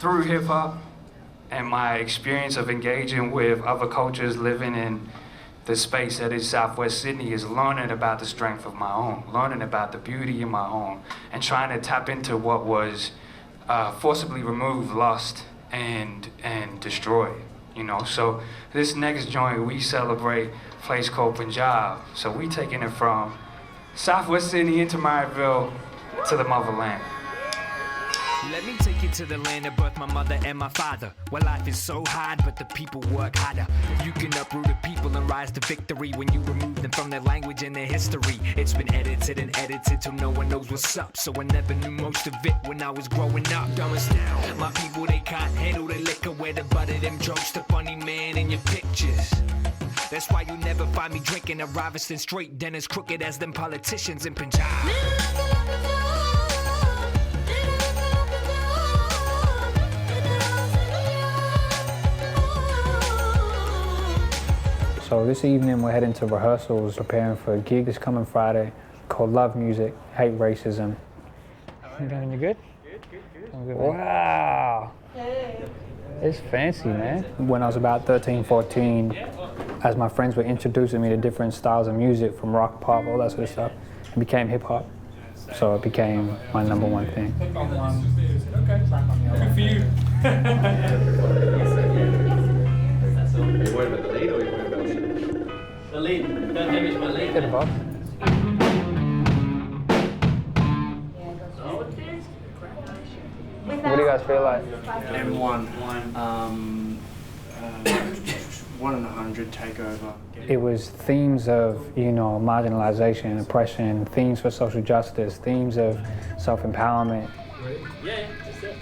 through hip hop and my experience of engaging with other cultures, living in the space that is Southwest Sydney, is learning about the strength of my own, learning about the beauty in my own, and trying to tap into what was forcibly removed, lost, and destroyed. You know, so this next joint we celebrate a place called Punjab. So we taking it from Southwest Sydney into Marriottville to the motherland. Let me take you to the land of birth, my mother and my father, where life is so hard, but the people work harder. You can uproot the people and rise to victory when you remove them from their language and their history. It's been edited and edited till no one knows what's up, so I never knew most of it when I was growing up. Dumb as now, my people, they can't handle the liquor, where the butt of them jokes, the funny man in your pictures. That's why you never find me drinking a Robertson straight, then as crooked as them politicians in Punjab. So this evening we're heading to rehearsals, preparing for a gig this coming Friday called Love Music, Hate Racism. You doing? You good? Good. Wow. It's fancy, man. When I was about 13, 14, as my friends were introducing me to different styles of music, from rock, pop, all that sort of stuff, it became hip hop. So it became my number one thing. Okay. Good for you. Are you worried about the lead or are you worried about the lead? Don't damage my lead. Get above. What do you guys feel like? M1. 1 in 100 takeover. It was themes of, you know, marginalization, oppression, themes for social justice, themes of self-empowerment. Yeah, just it.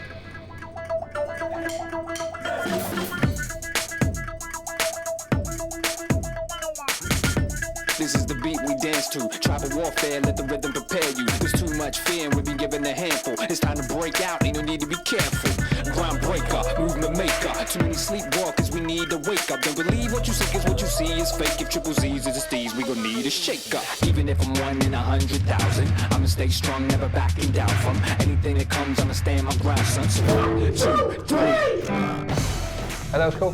This is the beat we dance to. Tribal warfare, let the rhythm prepare you. There's too much fear and we've been given a handful. It's time to break out, ain't no need to be careful. Groundbreaker, movement maker. Too many sleepwalkers, we need to wake up. Don't believe what you see, cause what you see is fake. If triple Z's is a steez, we gon' need a shake up. Even if I'm 1 in 100,000, I'ma stay strong, never backing down from anything that comes. I'ma stand my ground, son. So 1, 2, 3. Oh, that was cool.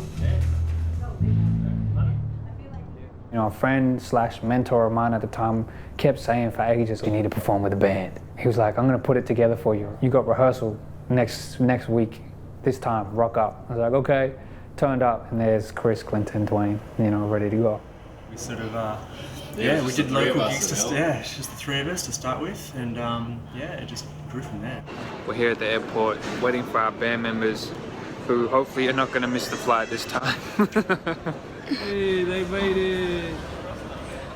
You know, a friend / mentor of mine at the time kept saying for ages, you need to perform with a band. He was like, I'm gonna put it together for you. You got rehearsal next week, this time, rock up. I was like, okay. Turned up and there's Chris, Clinton, Dwayne, you know, ready to go. We sort of, we did local gigs just the three of us to start with, and it just grew from there. We're here at the airport waiting for our band members who hopefully are not gonna miss the flight this time. Hey, they made it.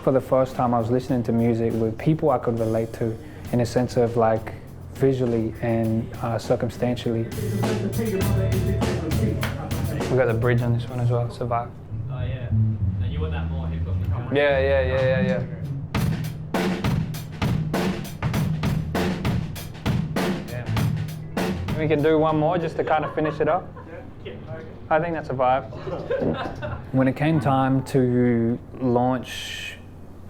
For the first time I was listening to music with people I could relate to in a sense of like visually and circumstantially. We got the bridge on this one as well, Survive. Oh yeah. And you want that more hip hop? Yeah. We can do one more just to kind of finish it up. I think that's a vibe. When it came time to launch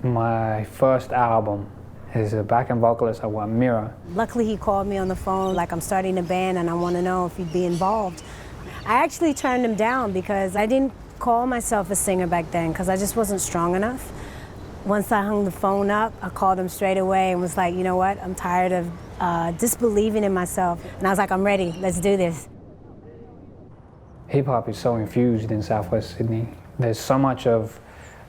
my first album, as a backing vocalist, I want Mira. Luckily, he called me on the phone, like, I'm starting a band and I want to know if you'd be involved. I actually turned him down because I didn't call myself a singer back then because I just wasn't strong enough. Once I hung the phone up, I called him straight away and was like, you know what, I'm tired of disbelieving in myself. And I was like, I'm ready, let's do this. Hip-hop is so infused in Southwest Sydney. There's so much of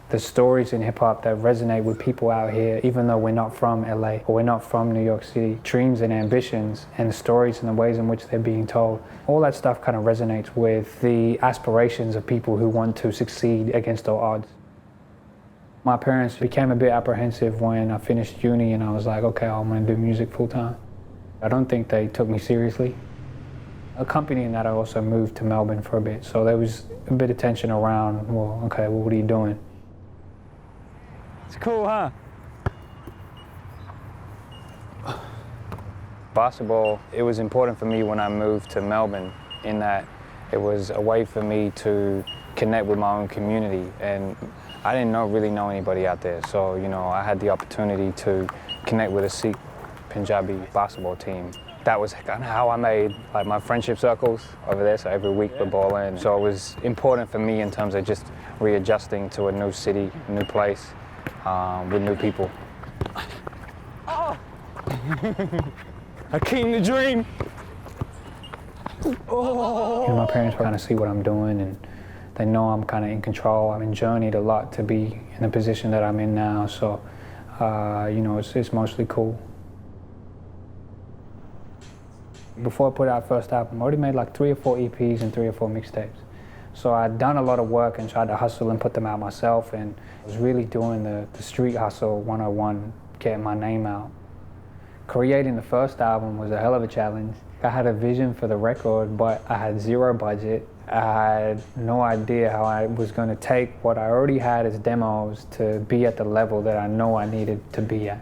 the stories in hip-hop that resonate with people out here, even though we're not from LA or we're not from New York City. Dreams and ambitions and the stories and the ways in which they're being told, all that stuff kind of resonates with the aspirations of people who want to succeed against all odds. My parents became a bit apprehensive when I finished uni and I was like, okay, I'm gonna do music full-time. I don't think they took me seriously. Accompanying that, I also moved to Melbourne for a bit, so there was a bit of tension around, well, okay, well, what are you doing? It's cool, huh? Basketball, it was important for me when I moved to Melbourne in that it was a way for me to connect with my own community, and I didn't really know anybody out there, so, you know, I had the opportunity to connect with a Sikh Punjabi basketball team that was kind of how I made like my friendship circles over there. So every week we're balling. So it was important for me in terms of just readjusting to a new city, a new place, with new people. Oh. I came to dream. Oh. And my parents kind of see what I'm doing, and they know I'm kind of in control. I've been journeyed a lot to be in the position that I'm in now. So, you know, it's mostly cool. Before I put out first album, I already made like 3 or 4 EPs and 3 or 4 mixtapes. So I'd done a lot of work and tried to hustle and put them out myself, and I was really doing the street hustle 101, getting my name out. Creating the first album was a hell of a challenge. I had a vision for the record, but I had 0 budget. I had no idea how I was going to take what I already had as demos to be at the level that I know I needed to be at.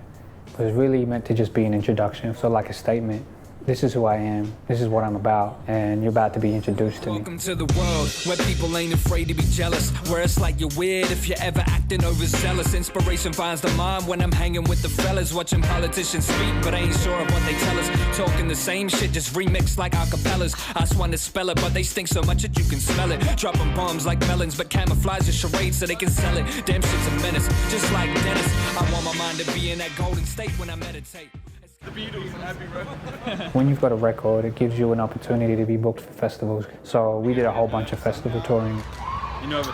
It was really meant to just be an introduction, so like a statement. This is who I am, this is what I'm about, and you're about to be introduced to me. Welcome to the world where people ain't afraid to be jealous, where it's like you're weird if you're ever acting overzealous. Inspiration finds the mind when I'm hanging with the fellas, watching politicians speak, but I ain't sure of what they tell us. Talking the same shit, just remixed like acapellas. I just want to spell it, but they stink so much that you can smell it. Dropping bombs like melons, but camouflage is charade so they can sell it. Damn shit's a menace, just like Dennis. I want my mind to be in that golden state when I meditate. The Beatles and Abbey Road. When you've got a record, it gives you an opportunity to be booked for festivals. So we did a whole bunch of festival touring. You nervous?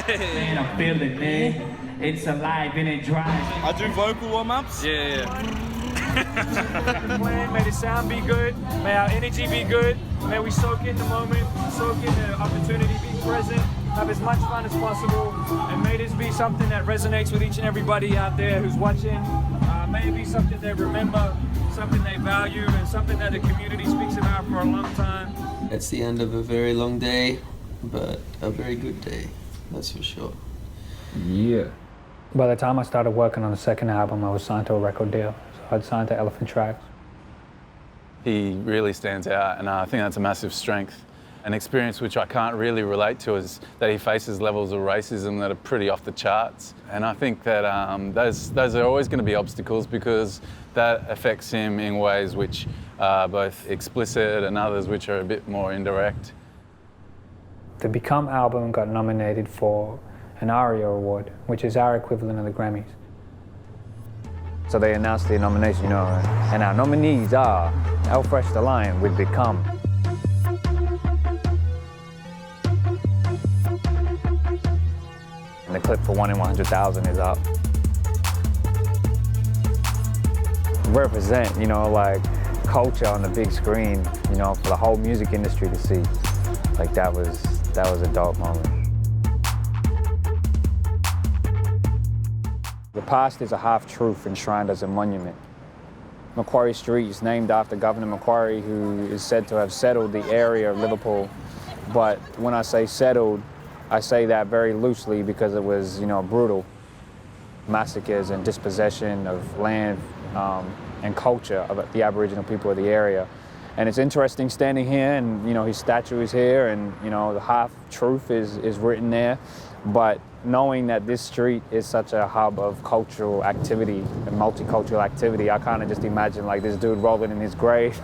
Man, I'm feeling it. It's alive and it drives. I do vocal warm-ups. Yeah. May the sound be good, may our energy be good, may we soak in the moment, soak in the opportunity, be present, have as much fun as possible, and may this be something that resonates with each and everybody out there who's watching. May it be something they remember, something they value, and something that the community speaks about for a long time. It's the end of a very long day, but a very good day, that's for sure. Yeah. By the time I started working on the second album, I was signed to a record deal. So I'd signed to Elephant Tracks. He really stands out, and I think that's a massive strength. An experience which I can't really relate to is that he faces levels of racism that are pretty off the charts. And I think that those are always going to be obstacles because that affects him in ways which are both explicit and others which are a bit more indirect. The Become album got nominated for an ARIA Award, which is our equivalent of the Grammys. So they announced the nomination, you know, and our nominees are El Fresh the Lion with Become. And the clip for 1 in 100,000 is up. Represent, you know, like culture on the big screen, you know, for the whole music industry to see. Like that was a dope moment. The past is a half-truth enshrined as a monument. Macquarie Street is named after Governor Macquarie, who is said to have settled the area of Liverpool. But when I say settled, I say that very loosely because it was, you know, brutal. Massacres and dispossession of land and culture of the Aboriginal people of the area. And it's interesting standing here and, you know, his statue is here and, you know, the half-truth is written there. But knowing that this street is such a hub of cultural activity and multicultural activity, I kind of just imagine like this dude rolling in his grave.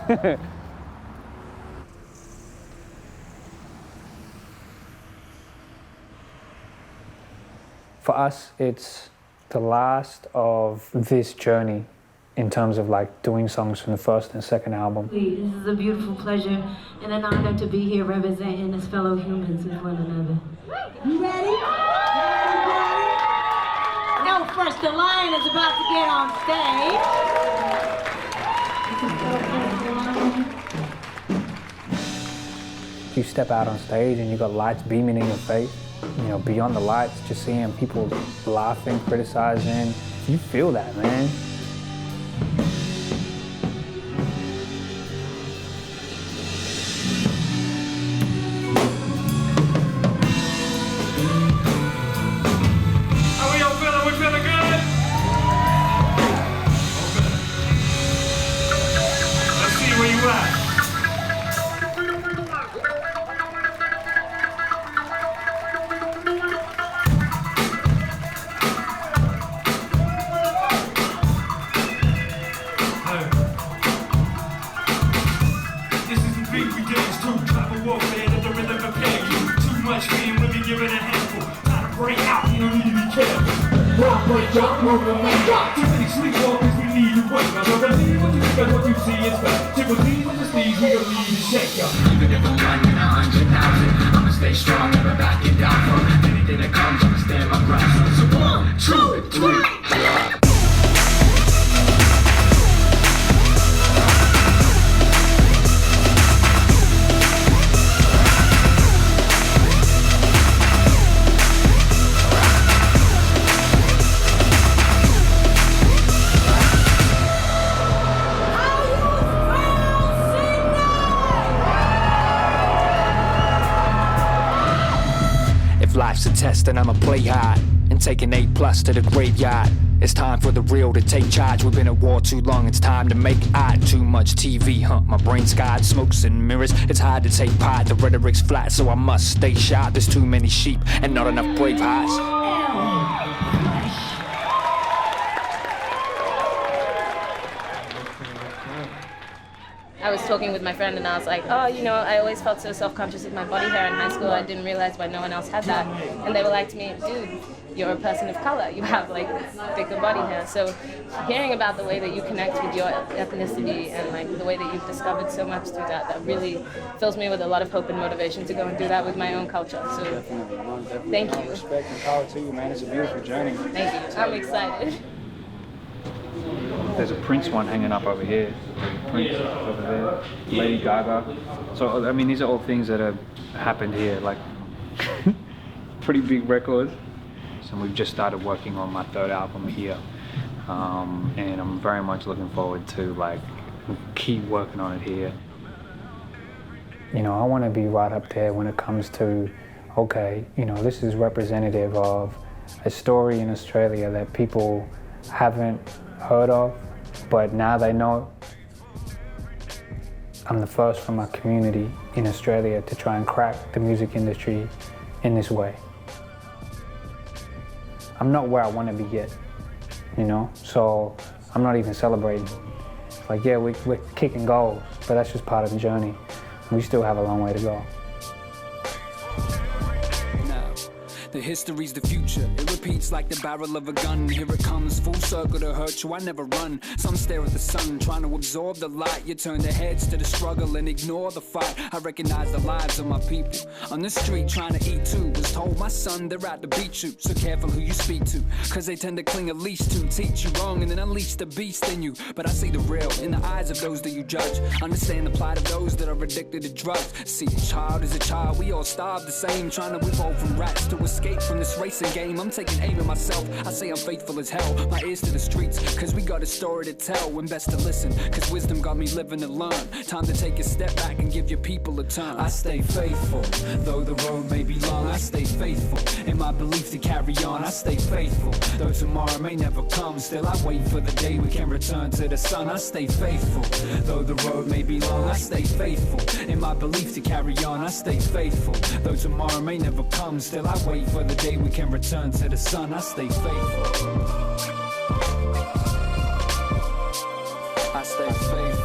For us, it's the last of this journey in terms of like doing songs from the first and second album. This is a beautiful pleasure and an honor to be here representing as fellow humans with one another. You ready? El Fresh the Lion is about to get on stage. You step out on stage and you got lights beaming in your face. You know, beyond the lights, just seeing people laughing, criticizing. You feel that, man. How we all feeling? We feeling good? Let's see where you at. break up, move and wake up. Too many sleepwalkers, we need to wake up. Don't believe what you think and what you see is fake. Triple D's with the steez, we don't need to shake ya. Even if I'm running 100,000, I'ma stay strong, never backing down from anything that comes. I'ma stand my ground. So 1, 2, 3. If life's a test, then I'ma play hard and take an A+ to the graveyard. It's time for the real to take charge. We've been at war too long, it's time to make art. Too much TV, my brain scarred, smokes and mirrors. It's hard to take part, the rhetoric's flat, so I must stay sharp. There's too many sheep and not enough brave hearts. I was talking with my friend and I was like, oh, you know, I always felt so self-conscious with my body hair in high school. I didn't realize why no one else had that. And they were like to me, dude, you're a person of color. You have like thicker body hair. So hearing about the way that you connect with your ethnicity and like the way that you've discovered so much through that, that really fills me with a lot of hope and motivation to go and do that with my own culture. So thank you. Respect and power to you, man. It's a beautiful journey. Thank you. I'm excited. There's a Prince one hanging up over here. Prince over there. Lady Gaga. So, I mean, these are all things that have happened here, like pretty big records. So we've just started working on my third album here. And I'm very much looking forward to like keep working on it here. You know, I want to be right up there when it comes to, okay, you know, this is representative of a story in Australia that people haven't heard of, but now they know. I'm the first from my community in Australia to try and crack the music industry in this way. I'm not where I want to be yet, you know, so I'm not even celebrating. It's like, yeah, we're kicking goals, but that's just part of the journey. We still have a long way to go. The history's the future, it repeats like the barrel of a gun. Here it comes, full circle to hurt you, I never run. Some stare at the sun, trying to absorb the light. You turn their heads to the struggle and ignore the fight. I recognize the lives of my people on the street trying to eat too. Was told, my son, they're out to beat you. So careful who you speak to, cause they tend to cling at least to teach you wrong and then unleash the beast in you. But I see the real in the eyes of those that you judge. Understand the plight of those that are addicted to drugs. See, a child is a child, we all starve the same. Trying to evolve from rats to escape from this racing game. I'm taking aim at myself, I say I'm faithful as hell. My ears to the streets, cause we got a story to tell. And best to listen, cause wisdom got me living to learn. Time to take a step back and give your people a turn. I stay faithful, though the road may be long. I stay faithful, in my belief to carry on. I stay faithful, though tomorrow may never come. Still I wait for the day we can return to the sun. I stay faithful, though the road may be long. I stay faithful, in my belief to carry on. I stay faithful, though tomorrow may never come. Still I wait for the day we can return to the sun. I stay faithful. I stay faithful.